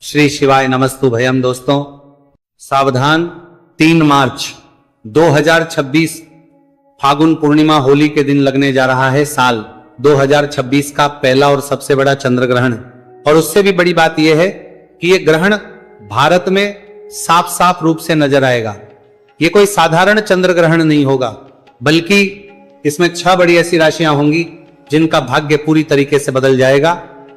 श्री शिवाय नमस्तु भयम। दोस्तों सावधान, 3 मार्च 2026 फागुन पूर्णिमा होली के दिन लगने जा रहा है साल 2026 का पहला और सबसे बड़ा चंद्र ग्रहण। और उससे भी बड़ी बात यह है कि यह ग्रहण भारत में साफ साफ रूप से नजर आएगा। यह कोई साधारण चंद्र ग्रहण नहीं होगा, बल्कि इसमें 6 बड़ी ऐसी राशियां होंगी जिनका भाग्य पूरी तरीके से बदल जाएगा,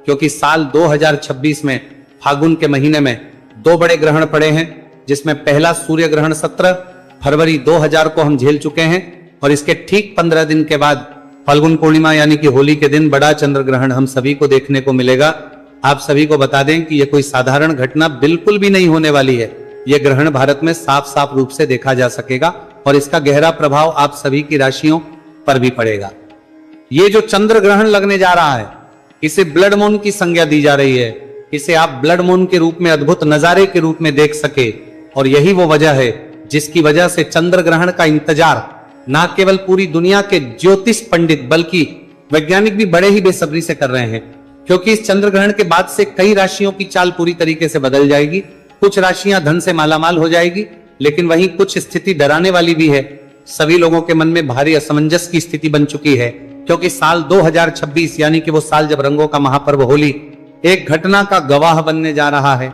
क्योंकि साल 2026 में फागुन के महीने में 2 बड़े ग्रहण पड़े हैं, जिसमें पहला सूर्य ग्रहण 17 फरवरी 2000 को हम झेल चुके हैं, और इसके ठीक 15 दिन के बाद फाल्गुन पूर्णिमा यानी कि होली के दिन बड़ा चंद्र ग्रहण हम सभी को देखने को मिलेगा। आप सभी को बता दें कि यह कोई साधारण घटना बिल्कुल भी नहीं होने वाली है। यह ग्रहण भारत में साफ साफ रूप से देखा जा सकेगा और इसका गहरा प्रभाव आप सभी की राशियों पर भी पड़ेगा। ये जो चंद्र ग्रहण लगने जा रहा है, इसे ब्लड मून की संज्ञा दी जा रही है। इसे आप ब्लड मून के रूप में, अद्भुत नजारे के रूप में देख सके, और यही वो वजह है जिसकी वजह से चंद्र ग्रहण का इंतजार ना केवल पूरी दुनिया के ज्योतिष पंडित बल्कि वैज्ञानिक भी बड़े ही बेसब्री से कर रहे हैं, क्योंकि इस चंद्र ग्रहण के बाद से कई राशियों की चाल पूरी तरीके से बदल जाएगी। कुछ राशियां धन से मालामाल हो जाएगी, लेकिन वहीं कुछ स्थिति डराने वाली भी है। सभी लोगों के मन में भारी असमंजस की स्थिति बन चुकी है, क्योंकि साल 2026 यानी कि वो साल जब रंगों का महापर्व होली एक घटना का गवाह बनने जा रहा है।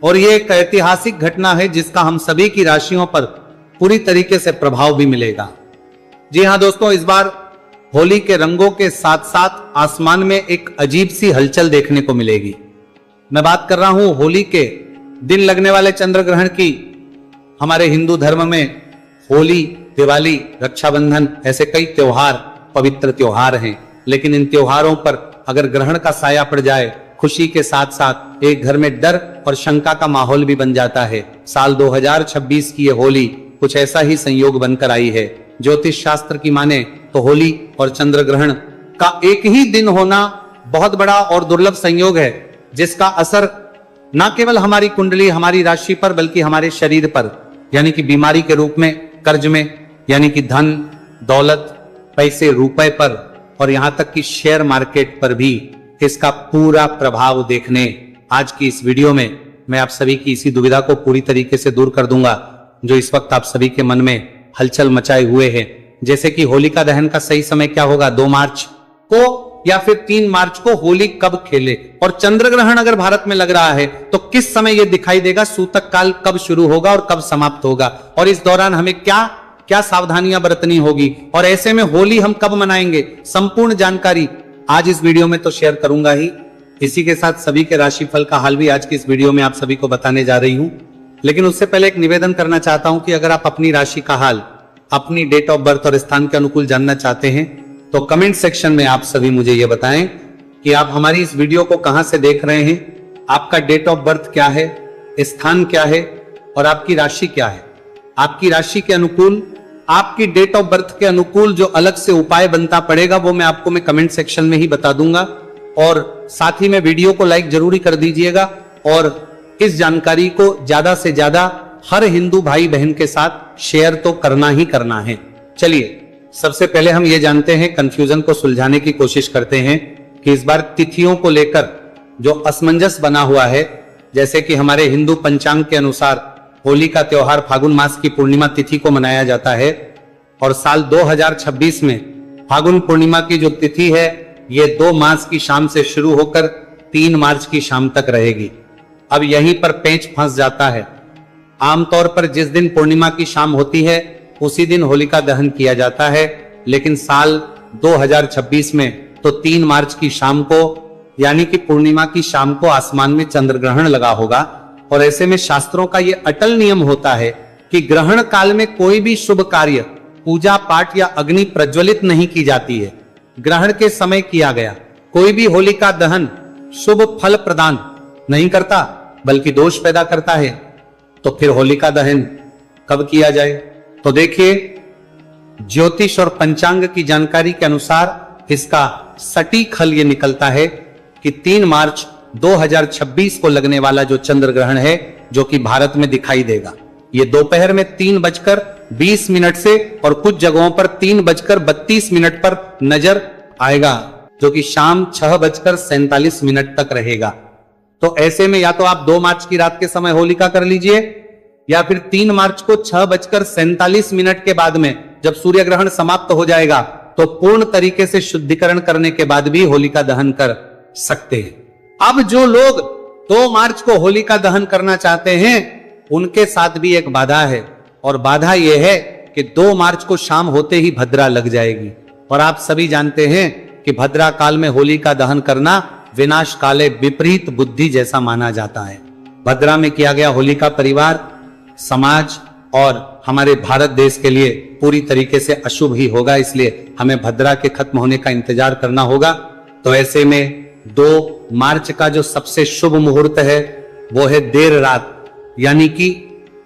और ये एक ऐतिहासिक घटना है जिसका हम सभी की राशियों पर पूरी तरीके से प्रभाव भी मिलेगा। जी हां दोस्तों, इस बार होली के रंगों के साथ साथ आसमान में एक अजीब सी हलचल देखने को मिलेगी। मैं बात कर रहा हूं होली के दिन लगने वाले चंद्र ग्रहण की। हमारे हिंदू धर्म में होली, दिवाली, रक्षाबंधन ऐसे कई त्योहार, पवित्र त्योहार हैं, लेकिन इन त्योहारों पर अगर ग्रहण का साया पड़ जाए, खुशी के साथ साथ एक घर में डर और शंका का माहौल भी बन जाता है। साल 2026 की ये होली कुछ ऐसा ही संयोग बनकर आई है। ज्योतिष शास्त्र की माने तो होली और चंद्र ग्रहण का एक ही दिन होना बहुत बड़ा और दुर्लभ संयोग है, जिसका असर न केवल हमारी कुंडली, हमारी राशि पर, बल्कि हमारे शरीर पर, यानी कि बीमारी के रूप में, कर्ज में, यानी कि धन दौलत, पैसे, रुपए पर, और यहां तक कि शेयर मार्केट पर भी इसका पूरा प्रभाव देखने आज की इस वीडियो में मैं आप सभी की इसी दुविधा को पूरी तरीके से दूर कर दूंगा, जो इस वक्त आप सभी के मन में हलचल मचाए हुए है। जैसे कि होलिका दहन का सही समय क्या होगा, 2 मार्च को या फिर 3 मार्च को होली कब खेले, और चंद्र ग्रहण अगर भारत में लग रहा है तो किस समय यह दिखाई देगा, सूतक काल कब शुरू होगा और कब समाप्त होगा, और इस दौरान हमें क्या सावधानियां बरतनी होगी, और ऐसे में होली हम कब मनाएंगे, संपूर्ण जानकारी आज इस वीडियो में तो शेयर करूंगा ही। इसी के साथ सभी के राशिफल का हाल भी आज की इस वीडियो में आप सभी को बताने जा रही हूं। लेकिन उससे पहले एक निवेदन करना चाहता हूं कि अगर आप अपनी राशि का हाल, अपनी डेट ऑफ बर्थ और स्थान के अनुकूल जानना चाहते हैं तो कमेंट सेक्शन में आप सभी मुझे यह बताएं कि आप हमारी इस वीडियो को कहां से देख रहे हैं, आपका डेट ऑफ बर्थ क्या है, स्थान क्या है और आपकी राशि क्या है। आपकी राशि के अनुकूल, आपकी डेट ऑफ बर्थ के अनुकूल जो अलग से उपाय बनता पड़ेगा वो मैं आपको कमेंट सेक्शन में ही बता दूंगा, और साथ ही में वीडियो को लाइक जरूरी कर दीजिएगा, और इस जानकारी को ज्यादा से ज्यादा हर हिंदू भाई बहन के साथ शेयर तो करना ही करना है। चलिए सबसे पहले हम ये जानते हैं, कंफ्यूजन को सुलझाने की कोशिश करते हैं कि इस बार तिथियों को लेकर जो असमंजस बना हुआ है, जैसे कि हमारे हिंदू पंचांग के अनुसार होली का त्योहार फागुन मास की पूर्णिमा तिथि को मनाया जाता है, और साल 2026 में फागुन पूर्णिमा की जो तिथि है ये 2 मार्च की शाम से शुरू होकर 3 मार्च की शाम तक रहेगी। अब यहीं पर पेंच फंस जाता है। आमतौर पर जिस दिन पूर्णिमा की शाम होती है उसी दिन होलिका दहन किया जाता है, लेकिन साल 2026 में तो 3 मार्च की शाम को यानी कि पूर्णिमा की शाम को आसमान में चंद्र ग्रहण लगा होगा। और ऐसे में शास्त्रों का यह अटल नियम होता है कि ग्रहण काल में कोई भी शुभ कार्य, पूजा पाठ या अग्नि प्रज्वलित नहीं की जाती है। ग्रहण के समय किया गया कोई भी होलिका दहन शुभ फल प्रदान नहीं करता, बल्कि दोष पैदा करता है। तो फिर होलिका दहन कब किया जाए? तो देखिए, ज्योतिष और पंचांग की जानकारी के अनुसार इसका सटीक हल ये निकलता है कि 3 मार्च 2026 को लगने वाला जो चंद्र ग्रहण है, जो कि भारत में दिखाई देगा, ये दोपहर में 3:20 से और कुछ जगहों पर 3:32 पर नजर आएगा, जो कि शाम 6:47 तक रहेगा। तो ऐसे में या तो आप 2 मार्च की रात के समय होलिका कर लीजिए, या फिर 3 मार्च को 6:47 के बाद में जब सूर्य ग्रहण समाप्त हो जाएगा तो पूर्ण तरीके से शुद्धिकरण करने के बाद भी होलिका दहन कर सकते हैं। अब जो लोग 2 मार्च को होलिका दहन करना चाहते हैं उनके साथ भी एक बाधा है, और बाधा यह है कि 2 मार्च को शाम होते ही भद्रा लग जाएगी, और आप सभी जानते हैं कि भद्रा काल में होलिका दहन करना विनाश काले विपरीत बुद्धि जैसा माना जाता है। भद्रा में किया गया होलिका परिवार, समाज और हमारे भारत देश के लिए पूरी तरीके से अशुभ ही होगा, इसलिए हमें भद्रा के खत्म होने का इंतजार करना होगा। तो ऐसे में 2 मार्च का जो सबसे शुभ मुहूर्त है वो है देर रात, यानी कि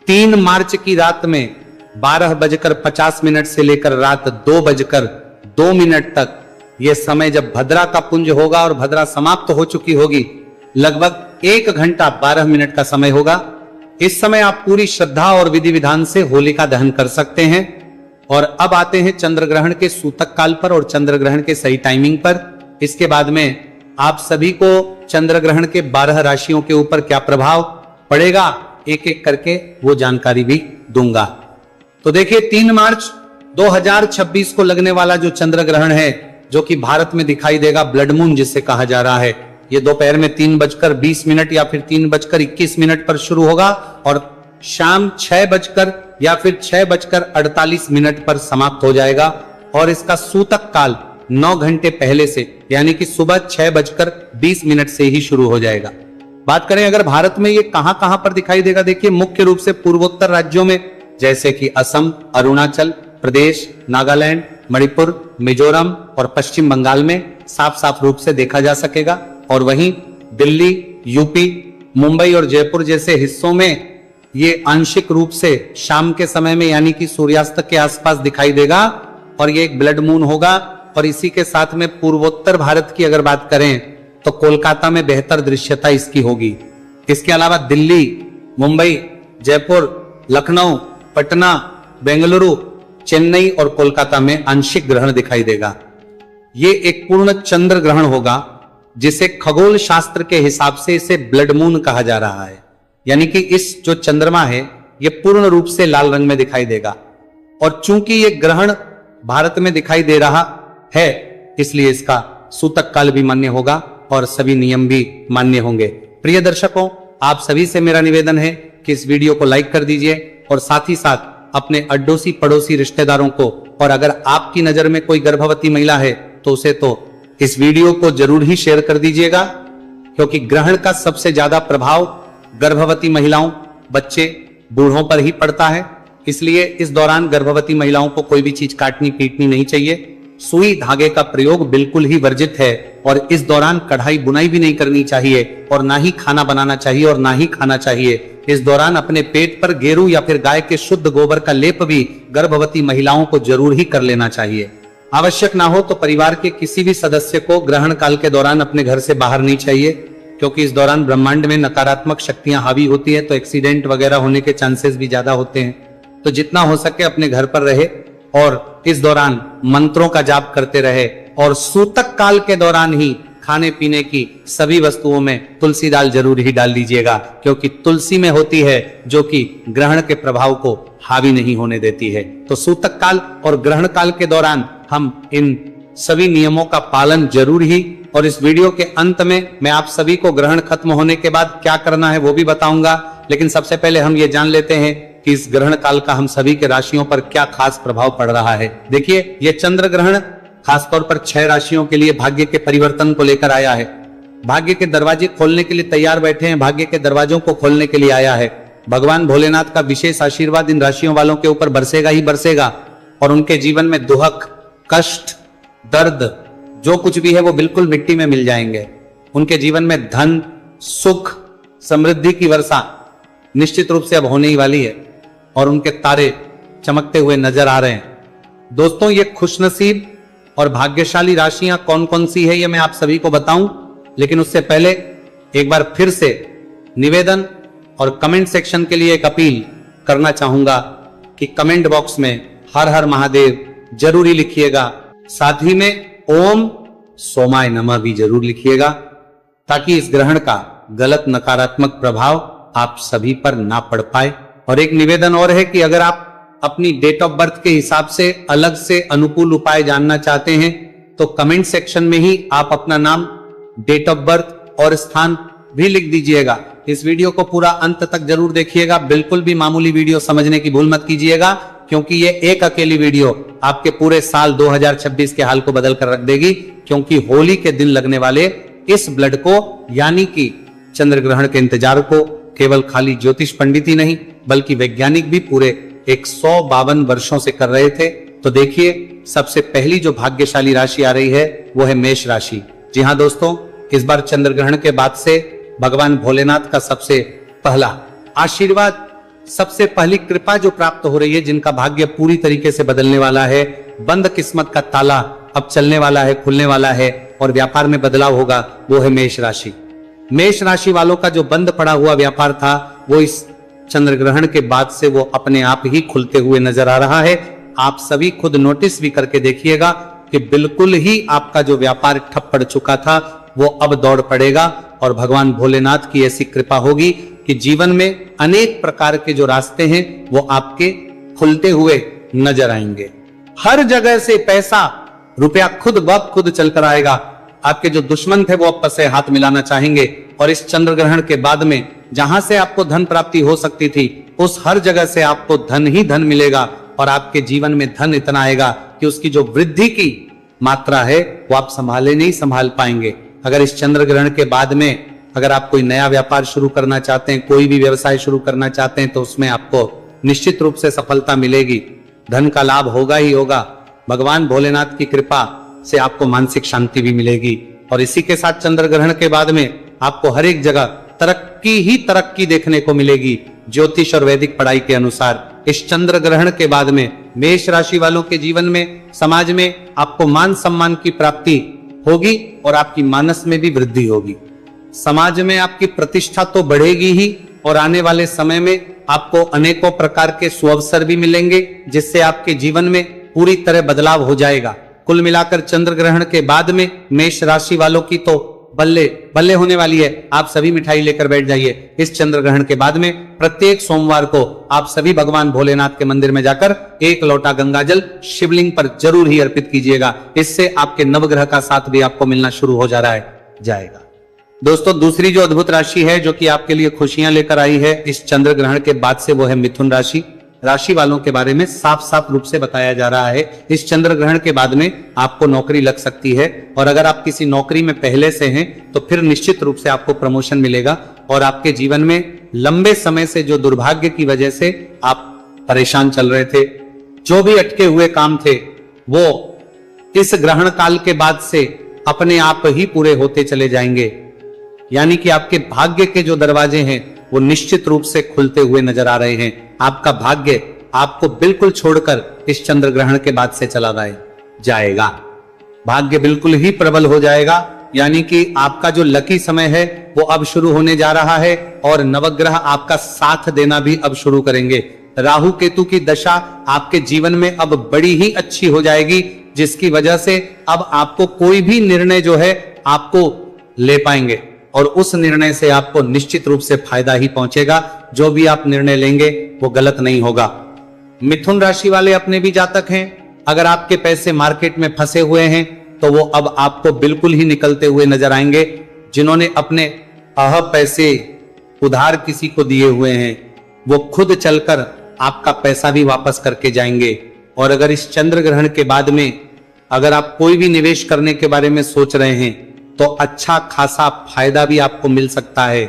3 मार्च की रात में 12:50 से लेकर रात 2:02 तक, यह समय जब भद्रा का पुंज होगा और भद्रा समाप्त हो चुकी होगी, लगभग 1 घंटा 12 मिनट का समय होगा। इस समय आप पूरी श्रद्धा और विधि विधान से होलिका दहन कर सकते हैं। और अब आते हैं चंद्र ग्रहण के सूतक काल पर और चंद्र ग्रहण के सही टाइमिंग पर। इसके बाद में आप सभी को चंद्र ग्रहण के 12 राशियों के ऊपर क्या प्रभाव पड़ेगा एक एक करके वो जानकारी भी दूंगा। तो देखिए 3 मार्च 2026 को लगने वाला जो चंद्र ग्रहण है, जो कि भारत में दिखाई देगा ब्लड मून जिसे कहा जा रहा है, ये दोपहर में 3:20 या फिर 3:21 पर शुरू होगा और शाम 6 या फिर 6:48 पर समाप्त हो जाएगा। और इसका सूतक काल 9 घंटे पहले से, यानी कि सुबह 6:20 से ही शुरू हो जाएगा। बात करें अगर भारत में ये कहां कहां पर दिखाई देगा, देखिए मुख्य रूप से पूर्वोत्तर राज्यों में जैसे कि असम, अरुणाचल प्रदेश, नागालैंड, मणिपुर, मिजोरम और पश्चिम बंगाल में साफ साफ रूप से देखा जा सकेगा। और वहीं दिल्ली, यूपी, मुंबई और जयपुर जैसे हिस्सों में ये आंशिक रूप से शाम के समय में, यानी कि सूर्यास्त के आसपास दिखाई देगा और ये एक ब्लड मून होगा। और इसी के साथ में पूर्वोत्तर भारत की अगर बात करें तो कोलकाता में बेहतर दृश्यता इसकी होगी। इसके अलावा दिल्ली, मुंबई, जयपुर, लखनऊ, पटना, बेंगलुरु, चेन्नई और कोलकाता में आंशिक ग्रहण दिखाई देगा। ये एक पूर्ण चंद्र ग्रहण होगा जिसे खगोल शास्त्र के हिसाब से इसे ब्लड मून कहा जा रहा है, यानी कि इस जो चंद्रमा है ये पूर्ण रूप से लाल रंग में दिखाई देगा। और चूंकि ये ग्रहण भारत में दिखाई दे रहा है इसलिए इसका सूतक काल भी मान्य होगा और सभी नियम भी मान्य होंगे। प्रिय दर्शकों, आप सभी से मेरा निवेदन है कि इस वीडियो को लाइक कर दीजिए और साथ ही साथ अपने अड़ोसी पड़ोसी रिश्तेदारों को, और अगर आपकी नजर में कोई गर्भवती महिला है तो उसे तो इस वीडियो को जरूर ही शेयर कर दीजिएगा, क्योंकि ग्रहण का सबसे ज्यादा प्रभाव गर्भवती महिलाओं, बच्चे, बूढ़ों पर ही पड़ता है। इसलिए इस दौरान गर्भवती महिलाओं को कोई भी चीज काटनी पीटनी नहीं चाहिए। सुई धागे का प्रयोग बिल्कुल ही वर्जित है और इस दौरान कढ़ाई बुनाई भी नहीं करनी चाहिए और ना ही खाना बनाना चाहिए और ना ही खाना चाहिए। इस दौरान अपने पेट पर गेरू या फिर गाय के शुद्ध गोबर का लेप भी गर्भवती महिलाओं को जरूर ही कर लेना चाहिए। आवश्यक ना हो तो परिवार के किसी भी सदस्य को ग्रहण काल के दौरान अपने घर से बाहर नहीं चाहिए, क्योंकि इस दौरान ब्रह्मांड में नकारात्मक शक्तियां हावी होती है तो एक्सीडेंट वगैरह होने के चांसेस भी ज्यादा होते हैं। तो जितना हो सके अपने घर पर रहे और इस दौरान मंत्रों का जाप करते रहे और सूतक काल के दौरान ही खाने पीने की सभी वस्तुओं में तुलसी दाल जरूर ही डाल दीजिएगा, क्योंकि तुलसी में होती है जो कि ग्रहण के प्रभाव को हावी नहीं होने देती है। तो सूतक काल और ग्रहण काल के दौरान हम इन सभी नियमों का पालन जरूर ही, और इस वीडियो के अंत में मैं आप सभी को ग्रहण खत्म होने के बाद क्या करना है वो भी बताऊंगा। लेकिन सबसे पहले हम ये जान लेते हैं कि इस ग्रहण काल का हम सभी के राशियों पर क्या खास प्रभाव पड़ रहा है। देखिए, ये चंद्र ग्रहण खासतौर पर 6 राशियों के लिए भाग्य के परिवर्तन को लेकर आया है। भाग्य के दरवाजे खोलने के लिए तैयार बैठे हैं, भाग्य के दरवाजों को खोलने के लिए आया है। भगवान भोलेनाथ का विशेष आशीर्वाद इन राशियों वालों के ऊपर बरसेगा ही बरसेगा और उनके जीवन में दुख, कष्ट, दर्द जो कुछ भी है वो बिल्कुल मिट्टी में मिल जाएंगे। उनके जीवन में धन, सुख, समृद्धि की वर्षा निश्चित रूप से अब होने ही वाली है और उनके तारे चमकते हुए नजर आ रहे हैं। दोस्तों, ये खुशनसीब और भाग्यशाली राशियां कौन कौन सी है ये मैं आप सभी को बताऊं, लेकिन उससे पहले एक बार फिर से निवेदन और कमेंट सेक्शन के लिए एक अपील करना चाहूंगा कि कमेंट बॉक्स में हर हर महादेव जरूरी लिखिएगा, साथ ही में ओम सोमाय नमः भी जरूर लिखिएगा, ताकि इस ग्रहण का गलत नकारात्मक प्रभाव आप सभी पर ना पड़ पाए। और एक निवेदन और है कि अगर आप अपनी डेट ऑफ बर्थ के हिसाब से अलग से अनुकूल उपाय जानना चाहते हैं तो कमेंट सेक्शन में ही आप अपना नाम, डेट ऑफ बर्थ और स्थान भी लिख दीजिएगा। इस वीडियो को पूरा अंत तक जरूर देखिएगा, बिल्कुल भी मामूली वीडियो समझने की भूल मत कीजिएगा, क्योंकि ये एक अकेली वीडियो आपके पूरे साल 2026 के हाल को बदल कर रख देगी। क्योंकि होली के दिन लगने वाले इस ब्लड को यानी कि चंद्र ग्रहण के इंतजार को केवल खाली ज्योतिष पंडित ही नहीं बल्कि वैज्ञानिक भी पूरे 152 वर्षों से कर रहे थे। तो देखिए, सबसे पहली जो भाग्यशाली राशि आ रही है वो है मेष राशि। जी हाँ दोस्तों, इस बार चंद्र ग्रहण के बाद से भगवान भोलेनाथ का सबसे पहला आशीर्वाद, सबसे पहली कृपा जो प्राप्त हो रही है, जिनका भाग्य पूरी तरीके से बदलने वाला है, बंद किस्मत का ताला अब चलने वाला है, खुलने वाला है और व्यापार में बदलाव होगा, वो है मेष राशि। मेष राशि वालों का जो बंद पड़ा हुआ व्यापार था वो इस चंद्र ग्रहण के बाद से वो अपने आप ही खुलते हुए नजर आ रहा है। आप सभी खुद नोटिस भी करके देखिएगा कि बिल्कुल ही आपका जो व्यापार ठप पड़ चुका था वो अब दौड़ पड़ेगा और भगवान भोलेनाथ की ऐसी कृपा होगी कि जीवन में अनेक प्रकार के जो रास्ते हैं वो आपके खुलते हुए नजर आएंगे। हर जगह से पैसा, रुपया खुद ब खुद चलकर आएगा। आपके जो दुश्मन थे वो आपस से हाथ मिलाना चाहेंगे और इस चंद्र ग्रहण के बाद में जहां से आपको धन प्राप्ति हो सकती थी उस हर जगह से आपको धन ही धन मिलेगा और आपके जीवन में धन इतना आएगा कि उसकी जो वृद्धि की मात्रा है वो आप संभाले नहीं संभाल पाएंगे। अगर इस चंद्र ग्रहण के बाद में अगर आप कोई नया व्यापार शुरू करना चाहते हैं, कोई भी व्यवसाय शुरू करना चाहते हैं तो उसमें आपको निश्चित रूप से सफलता मिलेगी, धन का लाभ होगा ही होगा। भगवान भोलेनाथ की कृपा से आपको मानसिक शांति भी मिलेगी और इसी के साथ चंद्र ग्रहण के बाद में आपको हर एक जगह तरक्की ही तरक्की देखने को मिलेगी। ज्योतिष और वैदिक पढ़ाई के अनुसार इस चंद्र ग्रहण के बाद में मेष राशि वालों के जीवन में, समाज में आपको मान सम्मान की प्राप्ति होगी और आपकी मानस में भी वृद्धि होगी। समाज में आपकी प्रतिष्ठा तो बढ़ेगी ही और आने वाले समय में आपको अनेकों प्रकार के सुअवसर भी मिलेंगे जिससे आपके जीवन में पूरी तरह बदलाव हो जाएगा। कुल मिलाकर चंद्र ग्रहण के बाद में मेष राशि वालों की तो बल्ले बल्ले होने वाली है। आप सभी मिठाई लेकर बैठ जाइए। इस चंद्र ग्रहण के बाद में प्रत्येक सोमवार को आप सभी भगवान भोलेनाथ के मंदिर में जाकर एक लोटा गंगाजल शिवलिंग पर जरूर ही अर्पित कीजिएगा। इससे आपके नवग्रह का साथ भी आपको मिलना शुरू हो जा रहा है, जाएगा। दोस्तों, दूसरी जो अद्भुत राशि है जो कि आपके लिए खुशियां लेकर आई है इस चंद्र ग्रहण के बाद से, वो है मिथुन राशि। राशि वालों के बारे में साफ साफ रूप से बताया जा रहा है इस चंद्र ग्रहण के बाद में आपको नौकरी लग सकती है और अगर आप किसी नौकरी में पहले से हैं तो फिर निश्चित रूप से आपको प्रमोशन मिलेगा और आपके जीवन में लंबे समय से जो दुर्भाग्य की वजह से आप परेशान चल रहे थे, जो भी अटके हुए काम थे, वो इस ग्रहण काल के बाद से अपने आप ही पूरे होते चले जाएंगे। यानी कि आपके भाग्य के जो दरवाजे हैं वो निश्चित रूप से खुलते हुए नजर आ रहे हैं। आपका भाग्य आपको बिल्कुल छोड़कर इस चंद्र ग्रहण के बाद से चला जाएगा। भाग्य बिल्कुल ही प्रबल हो जाएगा। यानी कि आपका जो लकी समय है वो अब शुरू होने जा रहा है और नवग्रह आपका साथ देना भी अब शुरू करेंगे। राहु केतु की दशा आपके जीवन में अब बड़ी ही अच्छी हो जाएगी, जिसकी वजह से अब आपको कोई भी निर्णय जो है आपको ले पाएंगे और उस निर्णय से आपको निश्चित रूप से फायदा ही पहुंचेगा। जो भी आप निर्णय लेंगे वो गलत नहीं होगा। मिथुन राशि वाले अपने भी जातक हैं। अगर आपके पैसे मार्केट में फंसे हुए हैं तो वो अब आपको बिल्कुल ही निकलते हुए नजर आएंगे। जिन्होंने अपने पैसे उधार किसी को दिए हुए हैं वो खुद चलकर आपका पैसा भी वापस करके जाएंगे। और अगर इस चंद्र ग्रहण के बाद में अगर आप कोई भी निवेश करने के बारे में सोच रहे हैं तो अच्छा खासा फायदा भी आपको मिल सकता है।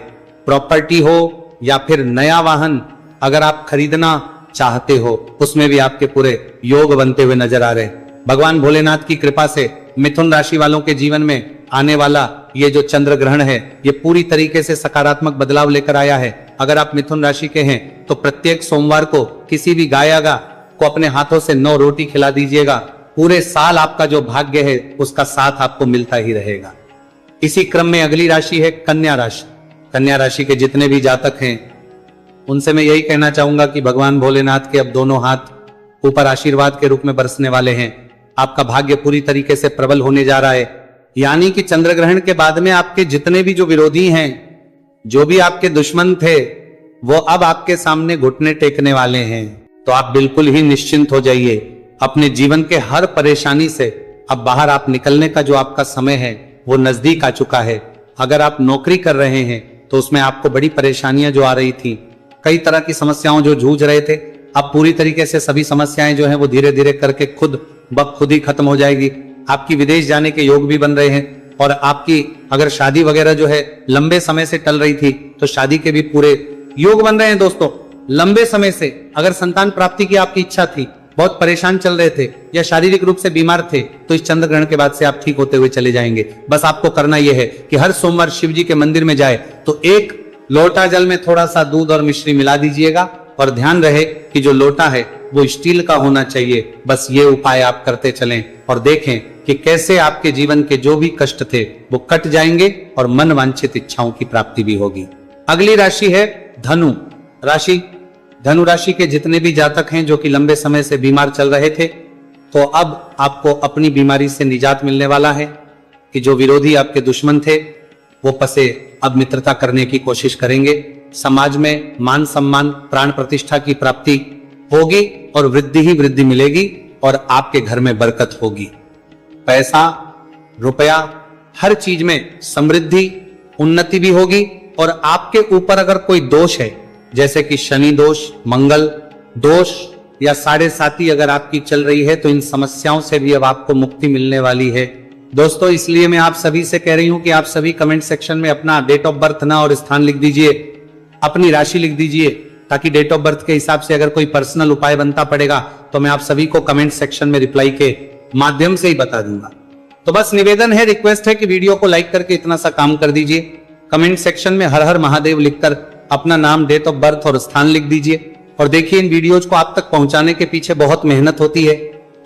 प्रॉपर्टी हो या फिर नया वाहन अगर आप खरीदना चाहते हो उसमें भी आपके पूरे योग बनते हुए नजर आ रहे हैं। भगवान भोलेनाथ की कृपा से मिथुन राशि वालों के जीवन में आने वाला ये जो चंद्र ग्रहण है ये पूरी तरीके से सकारात्मक बदलाव लेकर आया है। अगर आप मिथुन राशि के हैं तो प्रत्येक सोमवार को किसी भी गायागा को अपने हाथों से 9 रोटी खिला दीजिएगा। पूरे साल आपका जो भाग्य है उसका साथ आपको मिलता ही रहेगा। इसी क्रम में अगली राशि है कन्या राशि। कन्या राशि के जितने भी जातक हैं उनसे मैं यही कहना चाहूंगा कि भगवान भोलेनाथ के अब दोनों हाथ ऊपर आशीर्वाद के रूप में बरसने वाले हैं। आपका भाग्य पूरी तरीके से प्रबल होने जा रहा है। यानी कि चंद्र ग्रहण के बाद में आपके जितने भी जो विरोधी हैं जो भी आपके दुश्मन थे वो अब आपके सामने घुटने टेकने वाले हैं। तो आप बिल्कुल ही निश्चिंत हो जाइए। अपने जीवन के हर परेशानी से अब बाहर आप निकलने का जो आपका समय है वो नजदीक आ चुका है। अगर आप नौकरी कर रहे हैं तो उसमें आपको बड़ी परेशानियां जो आ रही थी, कई तरह की समस्याओं जो जूझ रहे थे, अब पूरी तरीके से सभी समस्याएं जो है वो धीरे धीरे करके खुद ब खुद ही खत्म हो जाएगी। आपकी विदेश जाने के योग भी बन रहे हैं और आपकी अगर शादी वगैरह जो है लंबे समय से टल रही थी तो शादी के भी पूरे योग बन रहे हैं। दोस्तों, लंबे समय से अगर संतान प्राप्ति की आपकी इच्छा थी, बहुत परेशान चल रहे थे या शारीरिक रूप से बीमार थे, तो इस चंद्र ग्रहण के बाद से आप ठीक होते हुए चले जाएंगे। बस आपको करना यह है कि हर सोमवार शिव जी के मंदिर में जाए तो एक लोटा जल में थोड़ा सा दूध और मिश्री मिला दीजिएगा और ध्यान रहे कि जो लोटा है वो स्टील का होना चाहिए। बस ये उपाय आप करते चलें और देखें कि कैसे आपके जीवन के जो भी कष्ट थे वो कट जाएंगे और मन वांछित इच्छाओं की प्राप्ति भी होगी। अगली राशि है धनु राशि। धनु राशि के जितने भी जातक हैं जो कि लंबे समय से बीमार चल रहे थे, तो अब आपको अपनी बीमारी से निजात मिलने वाला है कि जो विरोधी आपके दुश्मन थे वो पसे अब मित्रता करने की कोशिश करेंगे। समाज में मान सम्मान, प्राण प्रतिष्ठा की प्राप्ति होगी और वृद्धि ही वृद्धि मिलेगी और आपके घर में बरकत होगी। पैसा, रुपया, हर चीज में समृद्धि, उन्नति भी होगी। और आपके ऊपर अगर कोई दोष है, जैसे कि शनि दोष, मंगल दोष या साढ़े साती अगर आपकी चल रही है, तो इन समस्याओं से भी अब आपको मुक्ति मिलने वाली है। दोस्तों, इसलिए मैं आप सभी से कह रही हूं कि आप सभी कमेंट सेक्शन में अपना डेट ऑफ बर्थ ना और स्थान लिख दीजिए, अपनी राशि लिख दीजिए, ताकि डेट ऑफ बर्थ के हिसाब से अगर कोई पर्सनल उपाय बनता पड़ेगा तो मैं आप सभी को कमेंट सेक्शन में रिप्लाई के माध्यम से ही बता दूंगा। तो बस निवेदन है, रिक्वेस्ट है कि वीडियो को लाइक करके इतना सा काम कर दीजिए। कमेंट सेक्शन में हर हर महादेव लिखकर अपना नाम, डेट ऑफ बर्थ और स्थान लिख दीजिए। और देखिए, इन वीडियोज को आप तक पहुंचाने के पीछे बहुत मेहनत होती है,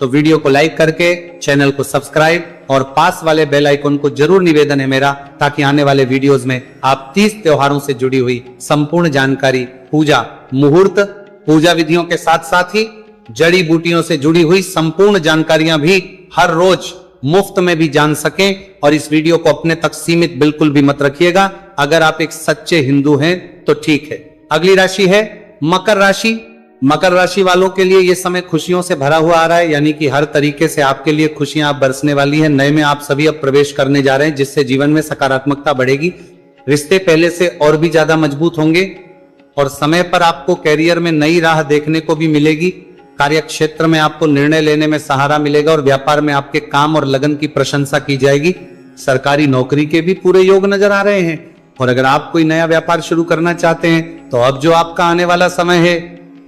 तो वीडियो को लाइक करके चैनल को सब्सक्राइब और पास वाले बेल आइकन को जरूर निवेदन है मेरा, ताकि आने वाले वीडियोस में आप 30 त्योहारों से जुड़ी हुई संपूर्ण जानकारी, पूजा मुहूर्त, पूजा विधियों के साथ साथ ही जड़ी बूटियों से जुड़ी हुई संपूर्ण जानकारियां भी हर रोज मुफ्त में भी जान सकें। और इस वीडियो को अपने तक सीमित बिल्कुल भी मत रखिएगा, अगर आप एक सच्चे हिंदू हैं तो ठीक है। अगली राशि है मकर राशि। मकर राशि वालों के लिए यह समय खुशियों से भरा हुआ आ रहा है, यानी कि हर तरीके से आपके लिए खुशियां आप बरसने वाली हैं। नए में आप सभी अब प्रवेश करने जा रहे हैं, जिससे जीवन में सकारात्मकता बढ़ेगी। रिश्ते पहले से और भी ज्यादा मजबूत होंगे और समय पर आपको कैरियर में नई राह देखने को भी मिलेगी। कार्य क्षेत्र में आपको निर्णय लेने में सहारा मिलेगा और व्यापार में आपके काम और लगन की प्रशंसा की जाएगी। सरकारी नौकरी के भी पूरे योग नजर आ रहे हैं। और अगर आप कोई नया व्यापार शुरू करना चाहते हैं तो अब जो आपका आने वाला समय है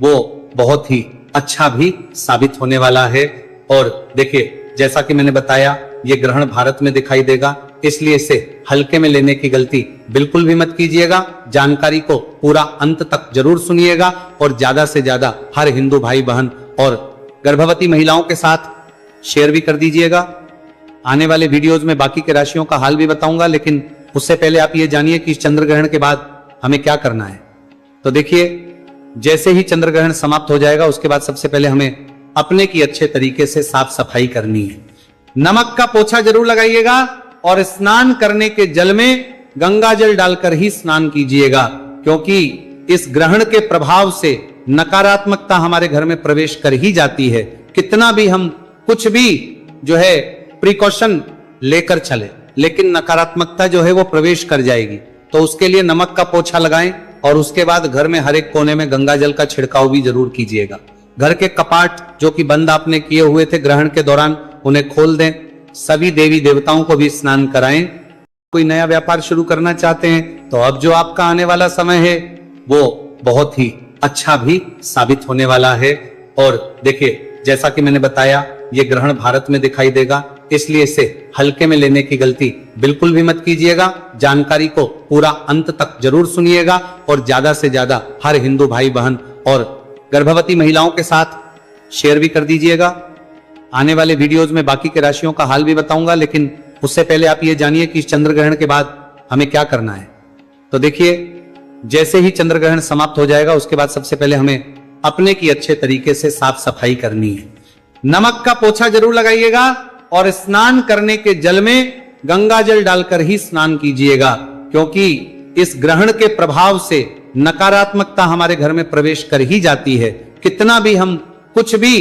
वो बहुत ही अच्छा भी साबित होने वाला है। और देखिए, जैसा कि मैंने बताया, ये ग्रहण भारत में दिखाई देगा, इसलिए इसे हल्के में लेने की गलती बिल्कुल भी मत कीजिएगा। जानकारी को पूरा अंत तक जरूर सुनिएगा और ज्यादा से ज्यादा हर हिंदू भाई बहन और गर्भवती महिलाओं के साथ शेयर भी कर दीजिएगा। आने वाले वीडियोज में बाकी के राशियों का हाल भी बताऊंगा, लेकिन उससे पहले आप ये जानिए कि इस चंद्र ग्रहण के बाद हमें क्या करना है। तो देखिए, जैसे ही चंद्र ग्रहण समाप्त हो जाएगा उसके बाद सबसे पहले हमें अपने की अच्छे तरीके से साफ सफाई करनी है। नमक का पोछा जरूर लगाइएगा और स्नान करने के जल में गंगा जल डालकर ही स्नान कीजिएगा, क्योंकि इस ग्रहण के प्रभाव से नकारात्मकता हमारे घर में प्रवेश कर ही जाती है। कितना भी हम कुछ भी जो है प्रिकॉशन लेकर चले, लेकिन नकारात्मकता जो है वो प्रवेश कर जाएगी। तो उसके लिए नमक का पोछा लगाएं और उसके बाद घर में हर एक कोने में गंगा जल का छिड़काव भी जरूर कीजिएगा। घर के कपाट जो कि बंद आपने किए हुए थे ग्रहण के दौरान, उन्हें खोल दें। सभी देवी देवताओं को भी स्नान कराएं। कोई नया व्यापार शुरू करना चाहते हैं तो अब जो आपका आने वाला समय है वो बहुत ही अच्छा भी साबित होने वाला है। और देखिए, जैसा कि मैंने बताया, ये ग्रहण भारत में दिखाई देगा, इसलिए इसे हल्के में लेने की गलती बिल्कुल भी मत कीजिएगा। जानकारी को पूरा अंत तक जरूर सुनिएगा और ज्यादा से ज्यादा हर हिंदू भाई बहन और गर्भवती महिलाओं के साथ शेयर भी कर दीजिएगा। आने वाले वीडियोज में बाकी के राशियों का हाल भी बताऊंगा, लेकिन उससे पहले आप ये जानिए कि इस चंद्र ग्रहण के बाद हमें क्या करना है। तो देखिए, जैसे ही चंद्र ग्रहण समाप्त हो जाएगा उसके बाद सबसे पहले हमें अपने की अच्छे तरीके से साफ सफाई करनी है। नमक का पोछा जरूर लगाइएगा और स्नान करने के जल में गंगा जल डालकर ही स्नान कीजिएगा, क्योंकि इस ग्रहण के प्रभाव से नकारात्मकता हमारे घर में प्रवेश कर ही जाती है, कितना भी हम कुछ भी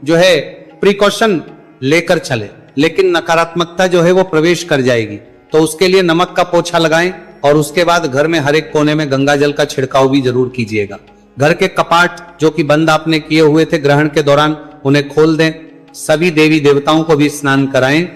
जो है प्रिकॉशन लेकर चले, लेकिन नकारात्मकता जो है वो प्रवेश कर जाएगी। तो उसके लिए नमक का पोछा लगाएं और उसके बाद घर में हर एक कोने में गंगा जल का छिड़काव भी जरूर कीजिएगा। घर के कपाट जो कि बंद आपने किए हुए थे ग्रहण के दौरान, उन्हें खोल दें। सभी देवी देवताओं को भी स्नान कराएं